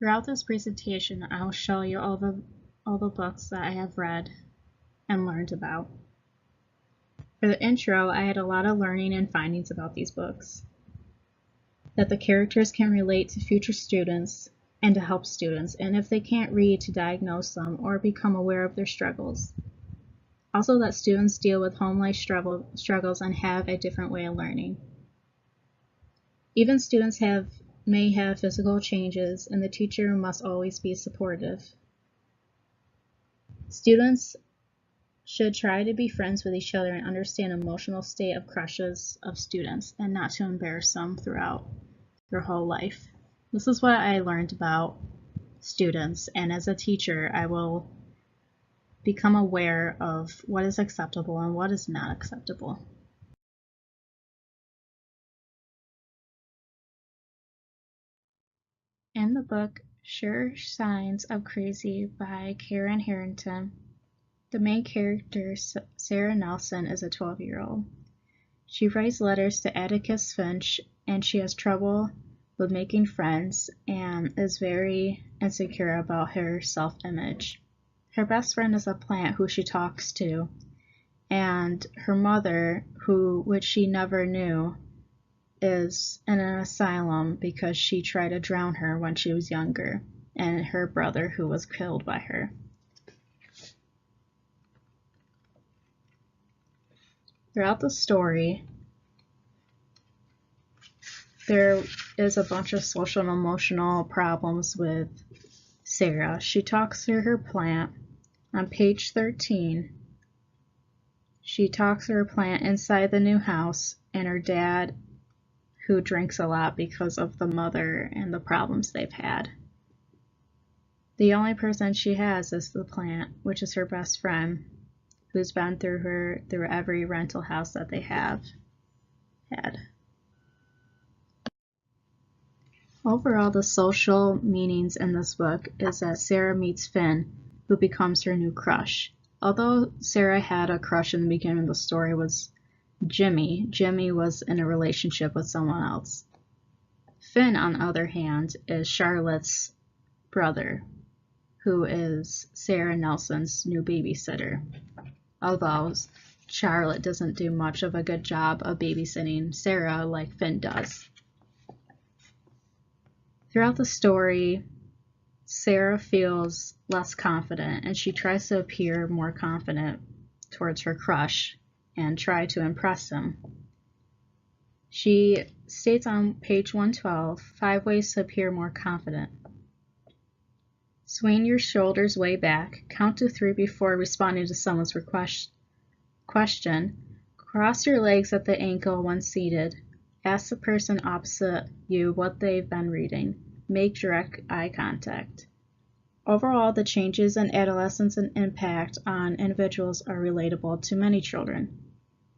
Throughout this presentation, I'll show you all the books that I have read and learned about. For the intro, I had a lot of learning and findings about these books. That the characters can relate to future students and to help students, and if they can't read, to diagnose them or become aware of their struggles. Also that students deal with home life struggles and have a different way of learning. Even students may have physical changes, and the teacher must always be supportive. Students should try to be friends with each other and understand emotional state of crushes of students and not to embarrass them throughout their whole life. This is what I learned about students, and as a teacher, I will become aware of what is acceptable and what is not acceptable. In the book Sure Signs of Crazy by Karen Harrington, the main character, Sarah Nelson, is a 12-year-old. She writes letters to Atticus Finch, and she has trouble with making friends and is very insecure about her self-image. Her best friend is a plant who she talks to, and her mother, which she never knew, is in an asylum because she tried to drown her when she was younger, and her brother, who was killed by her. Throughout the story, there is a bunch of social and emotional problems with Sarah. She talks to her plant. On page 13, she talks to her plant inside the new house, and her dad, who drinks a lot because of the mother and the problems they've had. The only person she has is the plant, which is her best friend, who's been through every rental house that they have had. Overall, the social meanings in this book is that Sarah meets Finn, who becomes her new crush. Although Sarah had a crush in the beginning of the story was Jimmy. Jimmy was in a relationship with someone else. Finn, on the other hand, is Charlotte's brother, who is Sarah Nelson's new babysitter. Although Charlotte doesn't do much of a good job of babysitting Sarah like Finn does. Throughout the story, Sarah feels less confident, and she tries to appear more confident towards her crush and try to impress him. She states on page 112, 5 ways to appear more confident. Swing your shoulders way back. Count to 3 before responding to someone's question. Cross your legs at the ankle when seated. Ask the person opposite you what they've been reading. Make direct eye contact. Overall, the changes in adolescence and impact on individuals are relatable to many children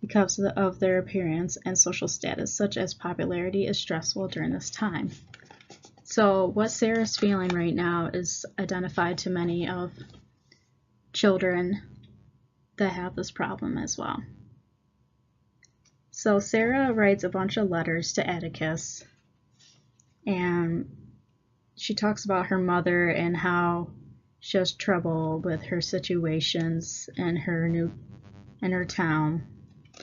because of their appearance and social status, such as popularity is stressful during this time. So what Sarah's feeling right now is identified to many of children that have this problem as well. So Sarah writes a bunch of letters to Atticus, and she talks about her mother and how she has trouble with her situations in her town,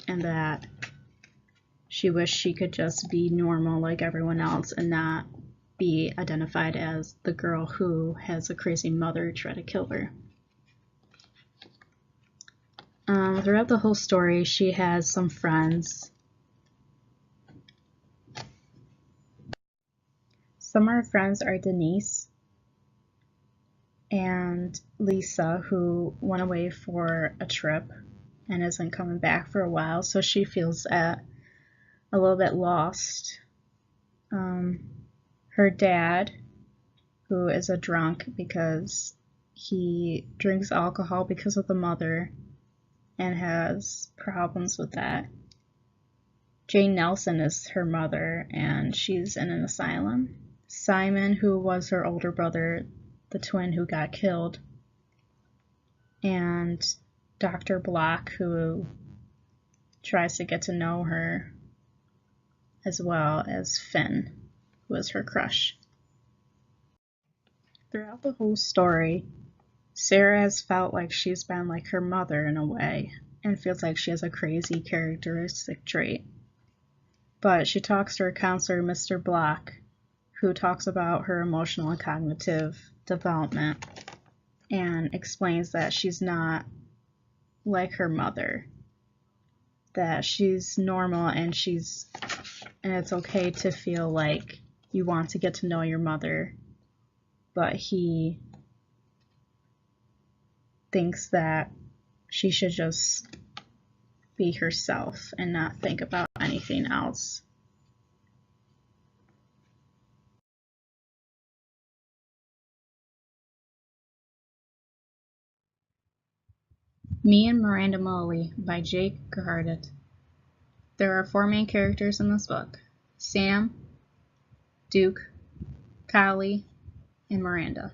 and that she wished she could just be normal like everyone else and not be identified as the girl who has a crazy mother try to kill her. Throughout the whole story, she has some friends. Some of her friends are Denise and Lisa, who went away for a trip and isn't coming back for a while, so she feels a little bit lost. Her dad, who is a drunk because he drinks alcohol because of the mother and has problems with that. Jane Nelson is her mother, and she's in an asylum. Simon, who was her older brother, the twin who got killed, and Dr. Block, who tries to get to know her, as well as Finn, who is her crush. Throughout the whole story, Sarah has felt like she's been like her mother in a way, and feels like she has a crazy characteristic trait. But she talks to her counselor, Mr. Block, who talks about her emotional and cognitive development and explains that she's not like her mother, that she's normal and it's okay to feel like you want to get to know your mother, but he thinks that she should just be herself and not think about anything else. Me and Miranda Mullally by Jake Garrett. There are 4 main characters in this book: Sam, Duke, Kylie, and Miranda.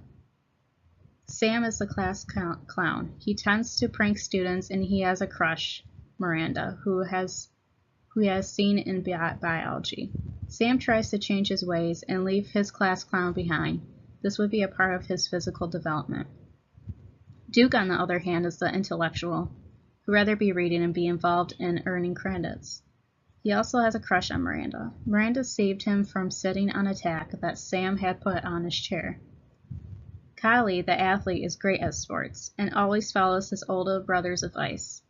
Sam is the class clown. He tends to prank students and he has a crush, Miranda, who he has seen in biology. Sam tries to change his ways and leave his class clown behind. This would be a part of his physical development. Duke, on the other hand, is the intellectual, who'd rather be reading and be involved in earning credits. He also has a crush on Miranda. Miranda saved him from sitting on a tack that Sam had put on his chair. Kylie, the athlete, is great at sports and always follows his older brother's advice.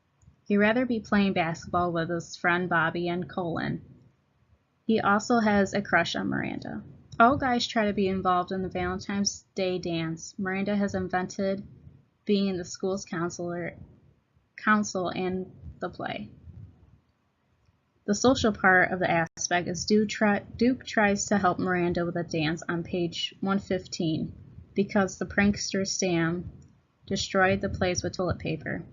He'd rather be playing basketball with his friend Bobby and Colin. He also has a crush on Miranda. All guys try to be involved in the Valentine's Day dance. Miranda has invented being the school's council and the play. The social part of the aspect is Duke tries to help Miranda with a dance on page 115 because the prankster Sam destroyed the place with toilet paper.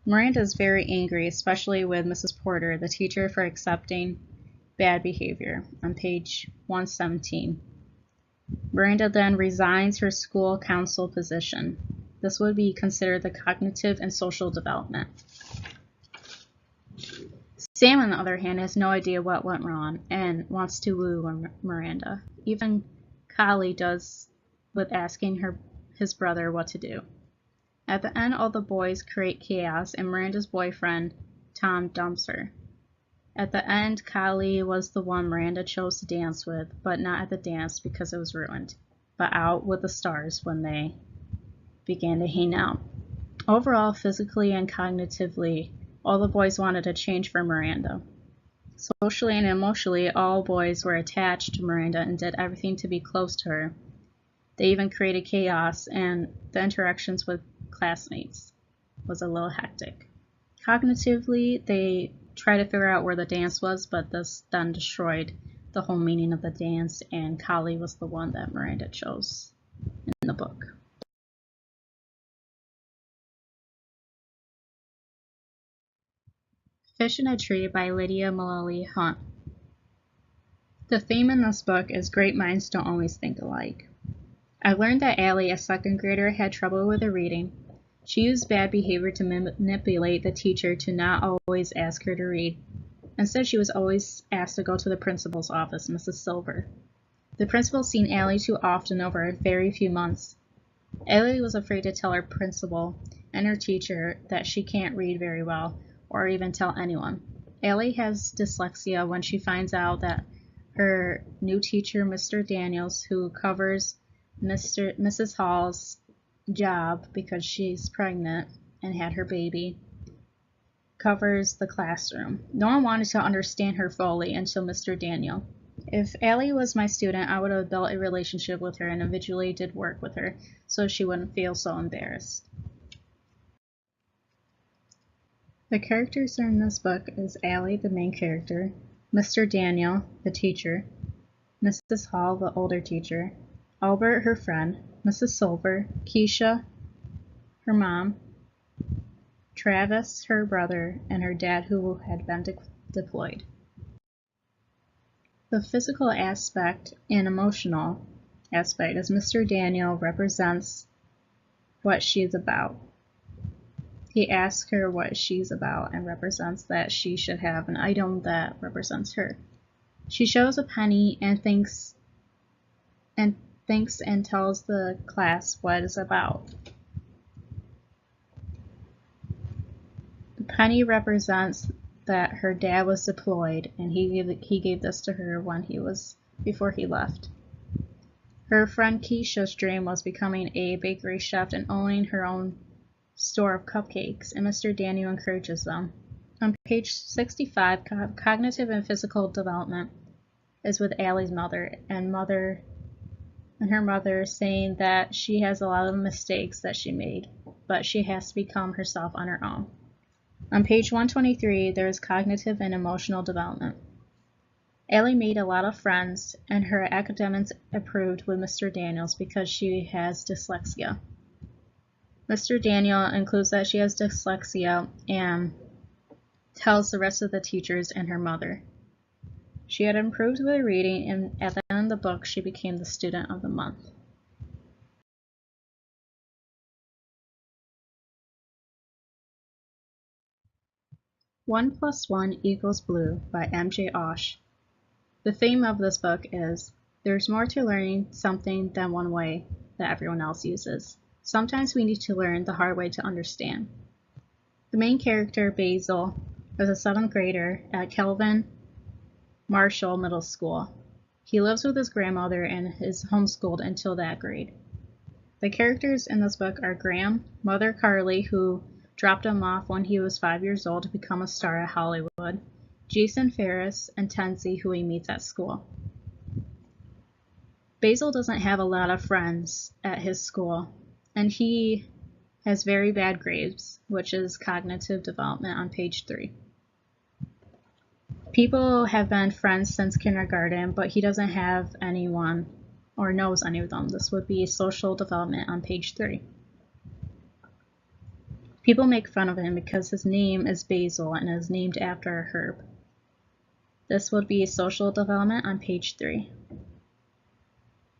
Miranda is very angry, especially with Mrs. Porter, the teacher, for accepting bad behavior on page 117. Miranda then resigns her school council position. This would be considered the cognitive and social development. Sam, on the other hand, has no idea what went wrong and wants to woo Miranda. Even Kylie does with asking his brother what to do. At the end, all the boys create chaos and Miranda's boyfriend, Tom, dumps her. At the end, Kylie was the one Miranda chose to dance with, but not at the dance because it was ruined, but out with the stars when they began to hang out. Overall, physically and cognitively, all the boys wanted a change for Miranda. Socially and emotionally, all boys were attached to Miranda and did everything to be close to her. They even created chaos, and the interactions with classmates was a little hectic. Cognitively, they tried to figure out where the dance was, but this then destroyed the whole meaning of the dance, and Kylie was the one that Miranda chose in the book. Fish in a Tree by Lydia Mullally Hunt. The theme in this book is great minds don't always think alike. I learned that Allie, a second grader, had trouble with her reading. She used bad behavior to manipulate the teacher to not always ask her to read. Instead, she was always asked to go to the principal's office, Mrs. Silver. The principal seen Allie too often over a very few months. Allie was afraid to tell her principal and her teacher that she can't read very well, or even tell anyone. Allie has dyslexia when she finds out that her new teacher, Mr. Daniels, who covers Mrs. Hall's job because she's pregnant and had her baby, covers the classroom. No one wanted to understand her fully until Mr. Daniel. If Allie was my student, I would have built a relationship with her and eventually did work with her so she wouldn't feel so embarrassed. The characters in this book is Allie, the main character, Mr. Daniel, the teacher, Mrs. Hall, the older teacher, Albert, her friend, Mrs. Silver, Keisha, her mom, Travis, her brother, and her dad who had been deployed. The physical aspect and emotional aspect is Mr. Daniel represents what she's about. He asks her what she's about and represents that she should have an item that represents her. She shows a penny and thinks and tells the class what it's about. Penny represents that her dad was deployed, and he gave this to her before he left. Her friend Keisha's dream was becoming a bakery chef and owning her own store of cupcakes, and Mr. Daniel encourages them. On page 65, cognitive and physical development is with Allie's mother and her mother saying that she has a lot of mistakes that she made, but she has to become herself on her own. On page 123, there is cognitive and emotional development. Allie made a lot of friends, and her academics improved with Mr. Daniels because she has dyslexia. Mr. Daniel includes that she has dyslexia and tells the rest of the teachers and her mother. She had improved with her reading, and at the end of the book, she became the student of the month. One Plus One Equals Blue by M.J. Osh. The theme of this book is, there's more to learning something than one way that everyone else uses. Sometimes we need to learn the hard way to understand. The main character, Basil, is a 7th grader at Kelvin Marshall Middle School. He lives with his grandmother and is homeschooled until that grade. The characters in this book are Graham, Mother Carly, who dropped him off when he was 5 years old to become a star at Hollywood, Jason Ferris, and Tensie, who he meets at school. Basil doesn't have a lot of friends at his school, and he has very bad grades, which is cognitive development on page 3. People have been friends since kindergarten, but he doesn't have anyone or knows any of them. This would be social development on page 3. People make fun of him because his name is Basil and is named after a herb. This would be social development on page 3.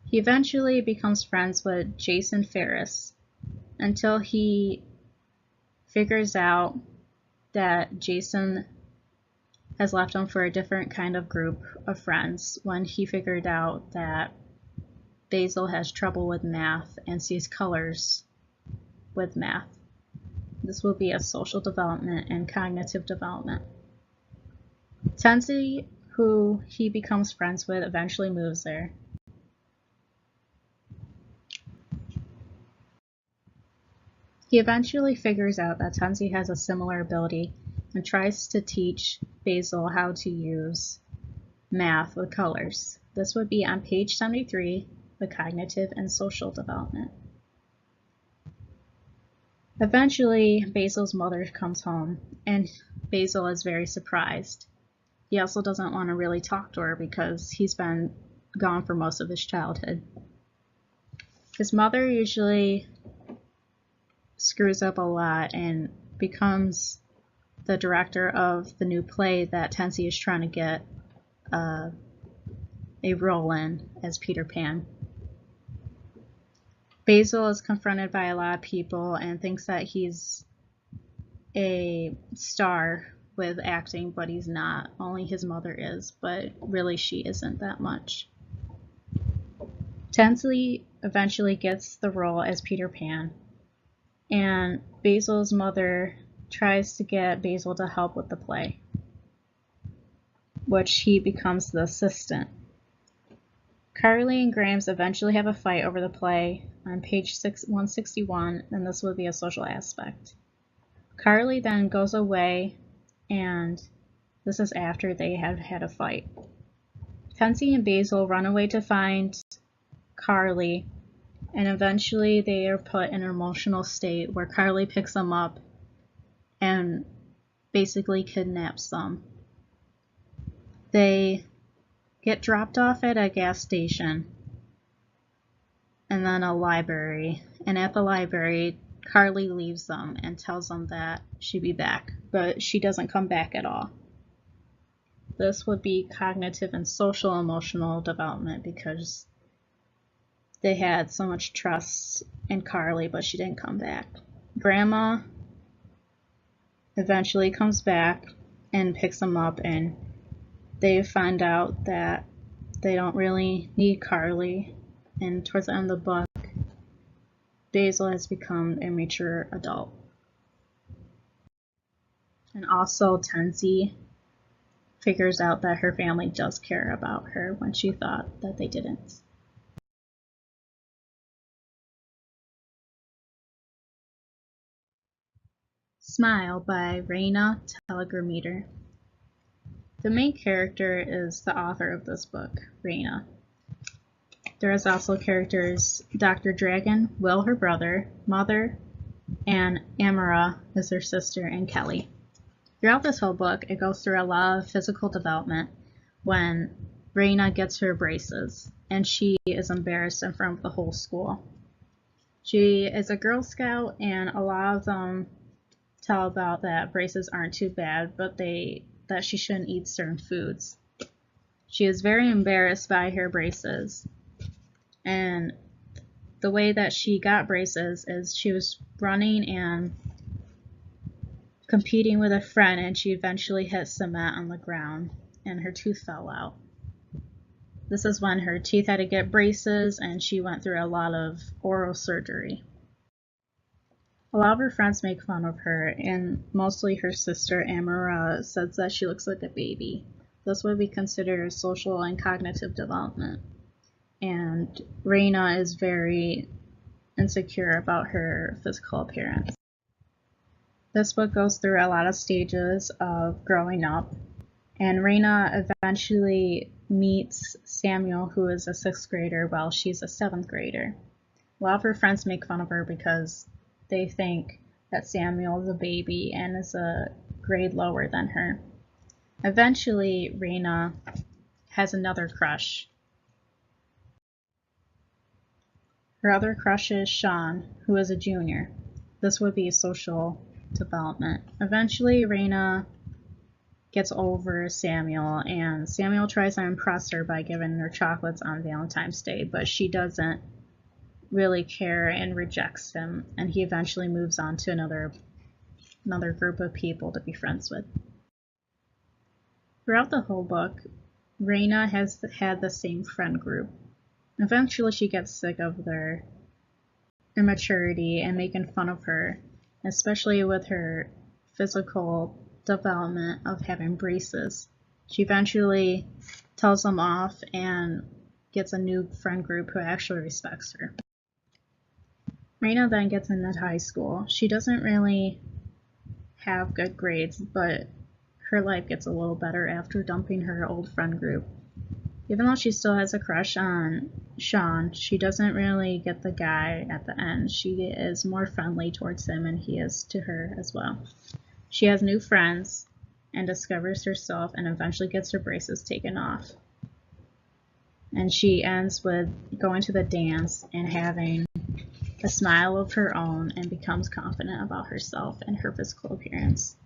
He eventually becomes friends with Jason Ferris until he figures out that Jason has left him for a different kind of group of friends when he figured out that Basil has trouble with math and sees colors with math. This will be a social development and cognitive development. Tensie, who he becomes friends with, eventually moves there. He eventually figures out that Tensie has a similar ability and tries to teach Basil how to use math with colors. This would be on page 73, the cognitive and social development. Eventually, Basil's mother comes home, and Basil is very surprised. He also doesn't want to really talk to her because he's been gone for most of his childhood. His mother usually screws up a lot and becomes the director of the new play that Tensie is trying to get a role in as Peter Pan. Basil is confronted by a lot of people and thinks that he's a star with acting, but he's not. Only his mother is, but really she isn't that much. Tensie eventually gets the role as Peter Pan, and Basil's mother tries to get Basil to help with the play, which he becomes the assistant. Carly and Grams eventually have a fight over the play on page 161, and this would be a social aspect. Carly then goes away, and this is after they have had a fight. Tensie and Basil run away to find Carly, and eventually they are put in an emotional state where Carly picks them up and basically kidnaps them. They get dropped off at a gas station and then a library, and at the library Carly leaves them and tells them that she'll be back, but she doesn't come back at all. This would be cognitive and social emotional development because they had so much trust in Carly, but she didn't come back. Grandma eventually comes back and picks them up, and they find out that they don't really need Carly and towards the end of the book, Basil has become a mature adult. And also Tenzi figures out that her family does care about her when she thought that they didn't. Smile by Raina Telgemeier. The main character is the author of this book, Raina. There is also characters Dr. Dragon, Will, her brother, Mother, and Amara is her sister, and Kelly. Throughout this whole book, it goes through a lot of physical development when Raina gets her braces, and she is embarrassed in front of the whole school. She is a Girl Scout, and a lot of them tell about that braces aren't too bad, but that she shouldn't eat certain foods. She is very embarrassed by her braces, and the way that she got braces is she was running and competing with a friend, and she eventually hit cement on the ground and her tooth fell out. This is when her teeth had to get braces, and she went through a lot of oral surgery. A lot of her friends make fun of her, and mostly her sister Amara says that she looks like a baby. This would be considered social and cognitive development. And Raina is very insecure about her physical appearance. This book goes through a lot of stages of growing up, and Raina eventually meets Samuel, who is a 6th grader, while she's a 7th grader. A lot of her friends make fun of her because they think that Samuel is a baby and is a grade lower than her. Eventually, Raina has another crush. Her other crush is Sean, who is a junior. This would be social development. Eventually, Raina gets over Samuel, and Samuel tries to impress her by giving her chocolates on Valentine's Day, but she doesn't really care and rejects him, and he eventually moves on to another group of people to be friends with. Throughout the whole book, Raina has had the same friend group. Eventually she gets sick of their immaturity and making fun of her, especially with her physical development of having braces. She eventually tells them off and gets a new friend group who actually respects her. Raina then gets into high school. She doesn't really have good grades, but her life gets a little better after dumping her old friend group. Even though she still has a crush on Sean, she doesn't really get the guy at the end. She is more friendly towards him, and he is to her as well. She has new friends and discovers herself and eventually gets her braces taken off. And she ends with going to the dance and having a smile of her own and becomes confident about herself and her physical appearance.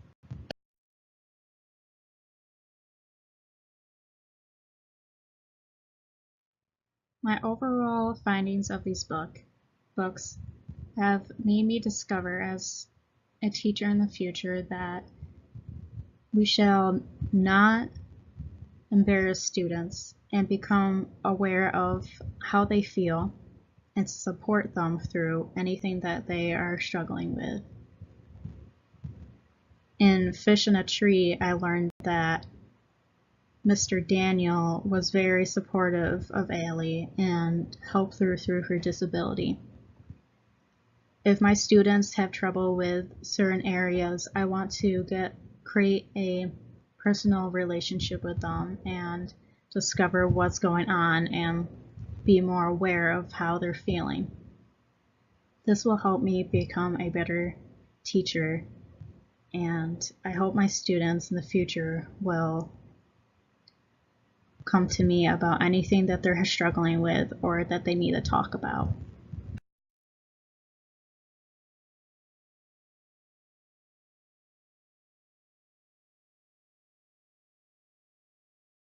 My overall findings of these books have made me discover as a teacher in the future that we shall not embarrass students and become aware of how they feel and support them through anything that they are struggling with. In Fish in a Tree, I learned that Mr. Daniel was very supportive of Allie and helped her through her disability. If my students have trouble with certain areas, I want to create a personal relationship with them and discover what's going on and be more aware of how they're feeling. This will help me become a better teacher, and I hope my students in the future will come to me about anything that they're struggling with or that they need to talk about.